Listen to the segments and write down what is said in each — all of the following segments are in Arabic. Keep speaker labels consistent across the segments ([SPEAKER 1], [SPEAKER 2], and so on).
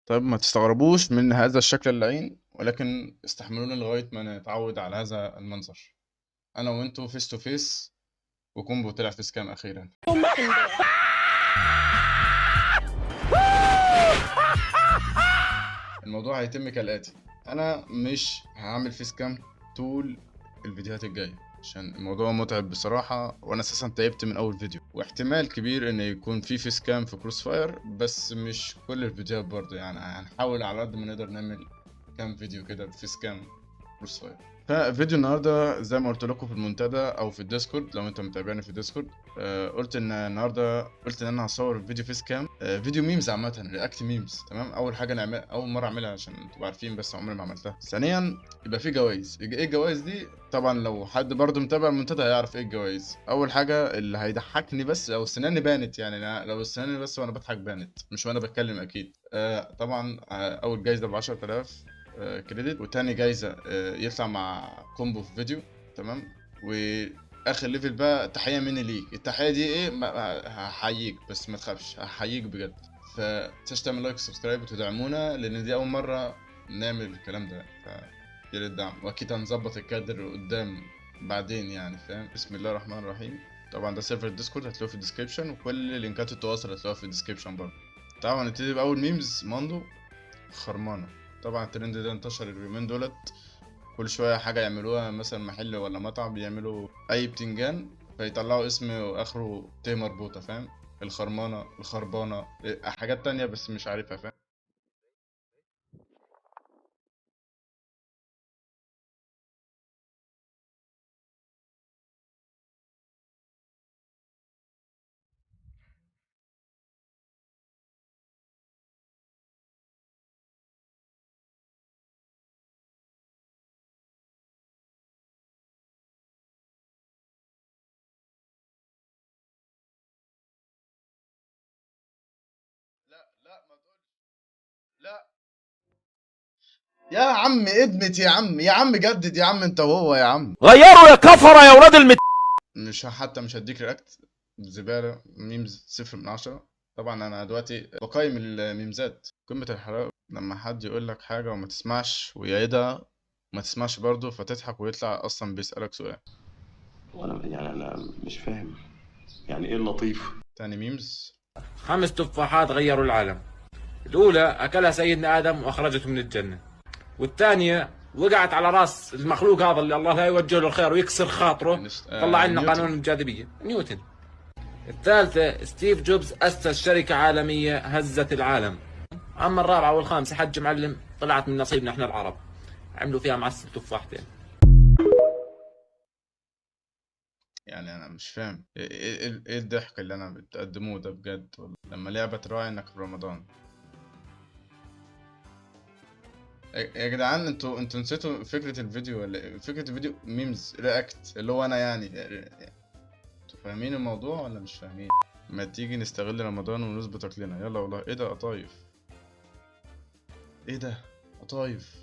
[SPEAKER 1] طيب ما تستغربوش من هذا الشكل اللعين، ولكن استحملونا لغاية ما نتعود على هذا المنظر. أنا وأنتوا فيس تو فيس، وكومبو طلع في سكام أخيرا. الموضوع هيتم كالآتي: أنا مش هعمل فيس كام طول الفيديوهات الجاية عشان الموضوع متعب بصراحة، وأنا أساسا تعبت من أول فيديو، واحتمال كبير إن يكون في فيس كام في كروس فاير، بس مش كل الفيديوهات برضه. يعني هنحاول على قد ما نقدر نعمل كام فيديو كده بفيس كام كروس فاير. ففيديو النهارده زي ما قلت لكم في المنتدى او في الديسكورد، لو انتم متابعيني في الديسكورد، قلت ان النهارده ان انا هصور فيديو فيس كام، فيديو ميمز عامه، رياكت ميمز. تمام، اول حاجه نعمل، اول مره اعملها عشان تبقوا عارفين، بس عمري ما عملتها. ثانيا يبقى في جوائز. ايه الجوائز دي؟ طبعا لو حد برضو متابع المنتدى هيعرف ايه الجوائز. اول حاجه اللي هيضحكني بس لو سناني بانت، يعني لو سناني بس وانا بضحك بانت، مش وانا بتكلم اكيد. طبعا اول جايزه ب 10000 كريدت، وتاني جايزة يطلع مع كومبو في فيديو. تمام، واخر ليفل بقى تحية مني ليك. التحية دي ايه؟ هحييك، بس ما تخافش، هحييك بجد. فتنساش تعمل لايك وسبسكرايب وتدعمونا، لان دي اول مرة نعمل الكلام ده، يا ريت دعم. واكيد هنظبط الكادر قدام بعدين، يعني فاهم. بسم الله الرحمن الرحيم. طبعا ده سيرفر الديسكورد، هتلاقوه في الديسكريبشن، وكل لينكات التواصل هتلاقوها في الديسكريبشن برضه. طبعا نبتدي باول ميمز. ماندو خرمانة. طبعا الترند ده انتشر اليومين دولت، كل شوية حاجة يعملوها، مثلا محل ولا مطعم بيعملوا أي بتنجان فيطلعوا اسم وآخره ت مربوطة، فاهم؟ الخرمانة، الخربانة، حاجات تانية بس مش عارفها، فاهم؟ لا لا ما تقولش. لا يا عم ادمت، يا عم يا عم جدد، يا عم انت وهو، يا عم
[SPEAKER 2] غيروا يا كفرة يا ولاد
[SPEAKER 1] مش حتى مش هديك رياكت. زبالة، ميمز 0 من 10. طبعا انا دلوقتي بقيم الميمزات. قمة الحلاوة لما حد يقول لك حاجة وما تسمعش ويعيدها، ما تسمعش برضه فتضحك ويطلع اصلا بيسألك سؤال.
[SPEAKER 3] انا مش فاهم يعني ايه اللطيف.
[SPEAKER 1] تاني ميمز.
[SPEAKER 2] 5 تفاحات غيروا العالم. الأولى أكلها سيدنا آدم وأخرجته من الجنة، والثانية وقعت على راس المخلوق هذا اللي الله لا يوجه له الخير ويكسر خاطره، طلع لنا قانون
[SPEAKER 1] نيوتن.
[SPEAKER 2] الجاذبية، نيوتن. الثالثة ستيف جوبز أسس شركة عالمية هزت العالم. أما الرابعة والخامسة حج معلم طلعت من نصيبنا احنا العرب، عملوا فيها معسل تفاحتين.
[SPEAKER 1] يعني انا مش فاهم إيه الضحك اللي انا بتقدموه ده بجد والله، لما لعبة تراعي انك في رمضان. يا جدعان، انتوا نسيتوا فكرة الفيديو ولا إيه؟ فكرة الفيديو ميمز رياكت، اللي هو انا يعني. انتوا فاهمين الموضوع ولا مش فاهمين؟ ما تيجي نستغل رمضان ونظبط اكلنا، يلا والله. ايه ده قطايف؟ ايه ده قطايف؟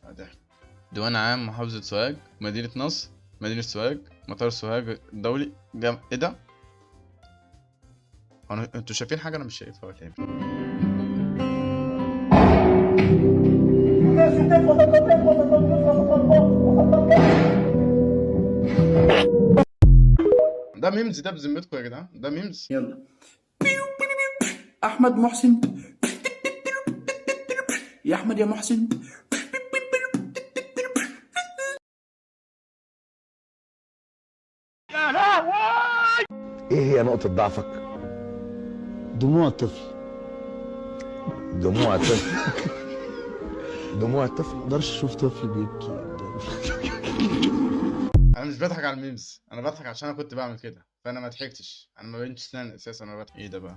[SPEAKER 1] ضحك. ديوان عام محافظة سوهاج، مدينة نصر، مدينة سوهاج، مطار سوهاج الدولي، ايه ده؟ انتوا شايفين حاجة انا مش شايفها ولا ايه؟ ده ميمز ده بذمتكم يا جدعان؟ ده ميمز.
[SPEAKER 4] يلا احمد محسن، يا احمد يا محسن.
[SPEAKER 5] ايه هي نقطة ضعفك؟
[SPEAKER 6] دموع الطفل.
[SPEAKER 5] دموع الطفل. دموع الطفل.
[SPEAKER 6] ما اقدرش اشوف طفل بيبكي قدامي.
[SPEAKER 1] انا مش بضحك على الميمز، انا بضحك عشان انا كنت بعمل كده، فانا ما ضحكتش، انا ما بينش سنان اساسا، انا بضحك. ايه ده بقى؟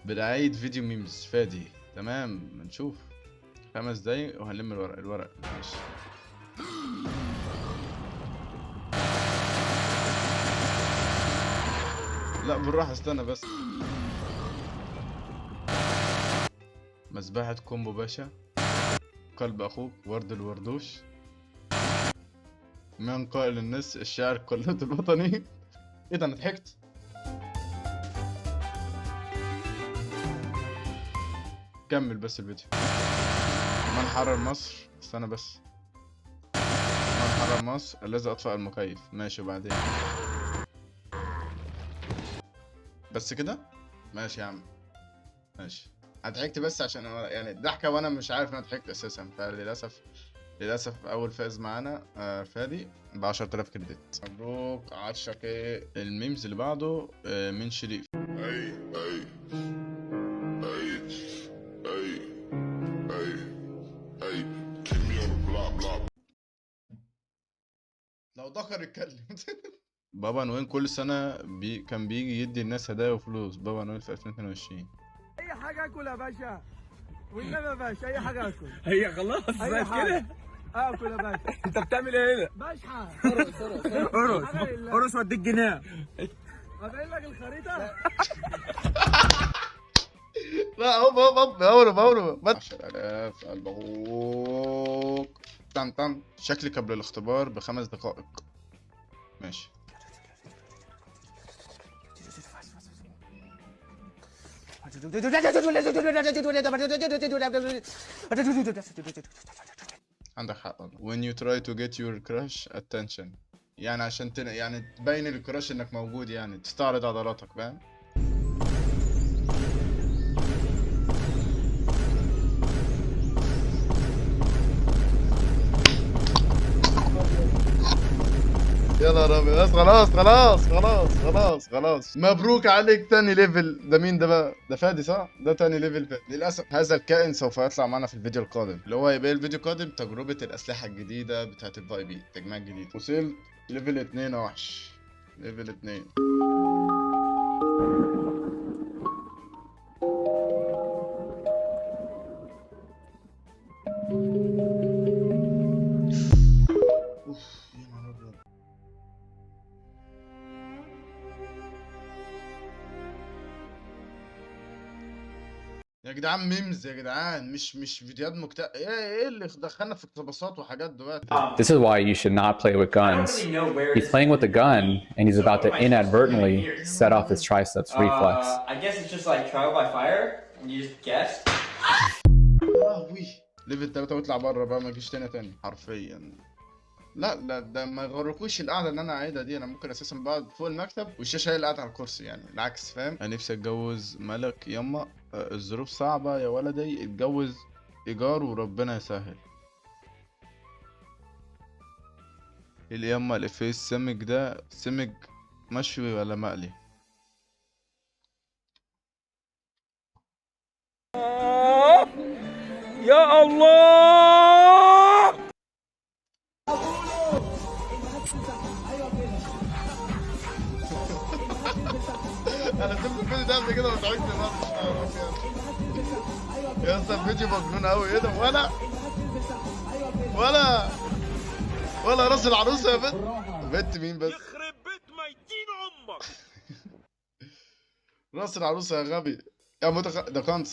[SPEAKER 1] بداية فيديو ميمز فادي. تمام، نشوف 5 دقايق وهنلم الورق ماشي. لا بالراحة، استنى بس. مذبحة كومبو باشا، قلب اخوك، ورد الوردوش، من قائل الناس الشاعر قلت الوطني. ايه ده انا ضحكت. كمل بس الفيديو. من حرر مصر؟ استنى بس. من حرر مصر الذي اطفأ المكيف. ماشي وبعدين؟ بس كده؟ ماشي يا عم ماشي. انا ضحكت بس عشان يعني ضحكه وانا مش عارف ان انا ضحكت اساسا، فللاسف اول فائز معانا فادي ب 10000 كريدت. مبروك 10 كي. الميمز اللي بعده من شريف. لو ذكر يتكلم. بابا نويل كل سنة كان بيجي يدي الناس هدايا وفلوس. بابا نويل في 2022.
[SPEAKER 4] اي حاجه اكل يا باشا، والنبي يا باشا اي حاجه اكل.
[SPEAKER 7] هي خلاص
[SPEAKER 4] اي حاجه
[SPEAKER 7] كده.
[SPEAKER 4] اكل يا باشا.
[SPEAKER 7] انت بتعمل ايه هنا؟
[SPEAKER 4] بشحن
[SPEAKER 7] قرص وديك جنيه.
[SPEAKER 4] ابين لك الخريطه.
[SPEAKER 1] لا هو 10000. مبروك. طن شكلي قبل الاختبار ب5 دقائق. ماشي. عندك حق والله. When you try to get your crush attention، يعني عشان يعني تبين للكراش انك موجود، يعني تستعرض عضلاتك، فاهم؟ يلا رامي خلاص. مبروك عليك تاني ليفل. ده مين ده بقى؟ ده فادي صح؟ ده تاني ليفل فادي. للأسف هذا الكائن سوف يطلع معنا في الفيديو القادم، اللي هو هيبقى الفيديو القادم تجربة الأسلحة الجديدة بتاعت الفاي بي، التجميع الجديد. وصلت ليفل 2 يا وحش. ليفل 2. يا جدعان ميمز يا جدعان، مش فيديوهات ايه اللي دخلنا في اقتباسات وحاجات دلوقتي.
[SPEAKER 8] This is why you should not play with guns. He's playing with a gun and he's about to inadvertently set off his triceps reflex.
[SPEAKER 9] I guess it's just like trial by fire and you just guess.
[SPEAKER 1] ليفل 3 واطلع بره بقى، ما تجيش تاني حرفيا. لا ده ما يغركوش القعده اللي انا قاعدها دي. انا ممكن اساسا بقعد فوق المكتب والشاشه هي اللي قاعده على الكرسي، يعني العكس، فاهم؟ انا نفسي اتجوز ملك يما. الظروف صعبه يا ولدي، اتجوز ايجار وربنا يسهل. اليما الافيه السمك ده سمك مشوي ولا مقلي؟
[SPEAKER 7] يا الله.
[SPEAKER 1] انا شفت الفيديو ده قبل كده وضحكت برضه. يا اسطى الفيديو مجنون قوي. ايه ده؟ ولا راس العروسه يا بنت. بنت مين بس؟
[SPEAKER 7] يخرب بيت ميتين امك.
[SPEAKER 1] راس العروسه يا غبي يا ده كانت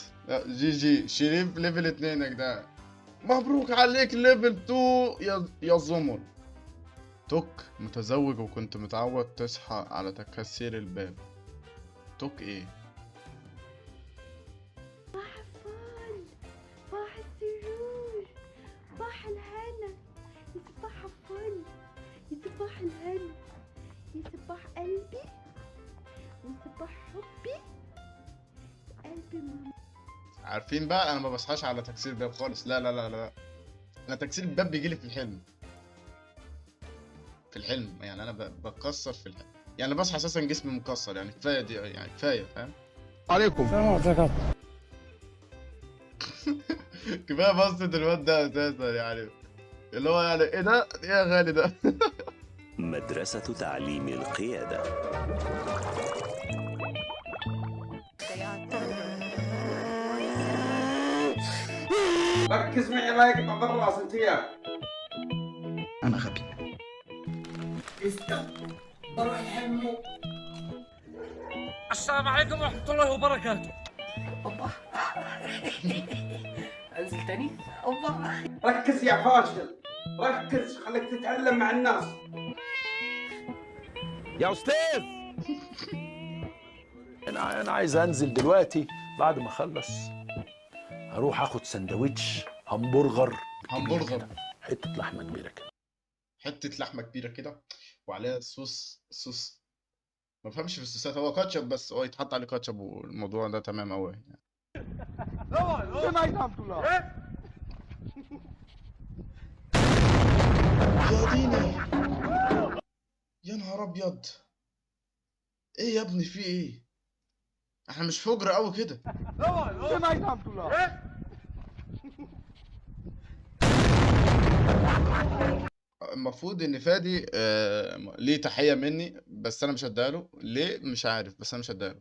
[SPEAKER 1] جي شريف ليفل 2 يا جدعان. مبروك عليك ليفل 2 يا زمر. توك متزوج وكنت متعود تصحى على تكسير الباب. توك ايه؟
[SPEAKER 10] صباح الفل، صباح السرور، صباح الهنا، يا صباح الفل، يا صباح الهنا، يا صباح قلبي، وصباح حبي، قلبي ماما.
[SPEAKER 1] عارفين بقى انا ما بصحاش على تكسير الباب خالص. لا انا تكسير الباب بيجيلي في الحلم. يعني انا بتكسر في الحلم. يعني بصحى اساسا جسمي مكسر. يعني كفايه دي، يعني كفايه، فاهم؟
[SPEAKER 5] عليكم.
[SPEAKER 1] كفايه بصة الواد ده اساسا، يعني اللي هو يعني ايه ده يا غالي ده.
[SPEAKER 11] مدرسة تعليم القيادة.
[SPEAKER 7] ركز معي الله يقطع بالراس انت يا.
[SPEAKER 6] انا غبي.
[SPEAKER 7] بروح يحمو. السلام عليكم ورحمة الله وبركاته.
[SPEAKER 9] انزل تاني.
[SPEAKER 7] ركز يا فاشل. ركز خليك تتعلم مع الناس.
[SPEAKER 5] يا استاذ انا عايز انزل دلوقتي. بعد ما اخلص هروح اخد سندوتش همبرجر كده. حته لحمه كبيره كده.
[SPEAKER 1] حته لحمه كبيره كده وعليها صوص ما بفهمش في الصوصات، هو كاتشب بس، هو يتحط عليه كاتشب والموضوع ده تمام قوي يعني. يا ديني يا نهار ابيض، ايه يا ابني في ايه؟ احنا مش فجر قوي كده. المفروض ان فادي ليه تحية مني، بس انا مش هديها ليه مش عارف، بس انا مش هديها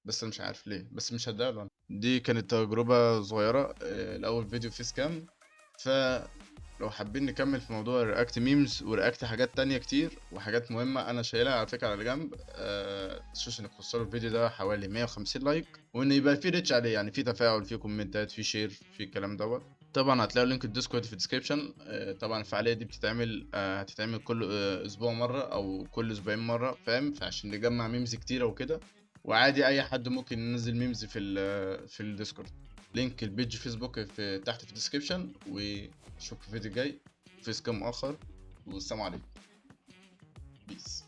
[SPEAKER 1] بس انا مش عارف ليه، بس مش هديها. دي كانت تجربة صغيرة، الاول فيديو فيس كام. فلو حابين نكمل في موضوع الرياكت ميمز ورياكت حاجات تانية كتير وحاجات مهمة انا شايلها على فكرة على جنب، متنسوش انك توصلوا الفيديو ده حوالي 150 لايك، وان يبقى فيه ريتش عليه، يعني فيه تفاعل، فيه كومنتات، فيه شير، فيه الكلام دوت. طبعا هتلاقوا لينك الديسكورد في الديسكريبشن. طبعا الفعاليه دي بتتعمل هتتعمل كل اسبوع مره او كل اسبوعين مره، فاهم؟ فعشان نجمع ميمز كتيره وكده، وعادي اي حد ممكن ينزل ميمز في الديسكورد. لينك البيج فيسبوك تحت في الديسكريبشن، واشوفكم في الفيديو الجاي في سكام اخر، والسلام عليكم. بيس.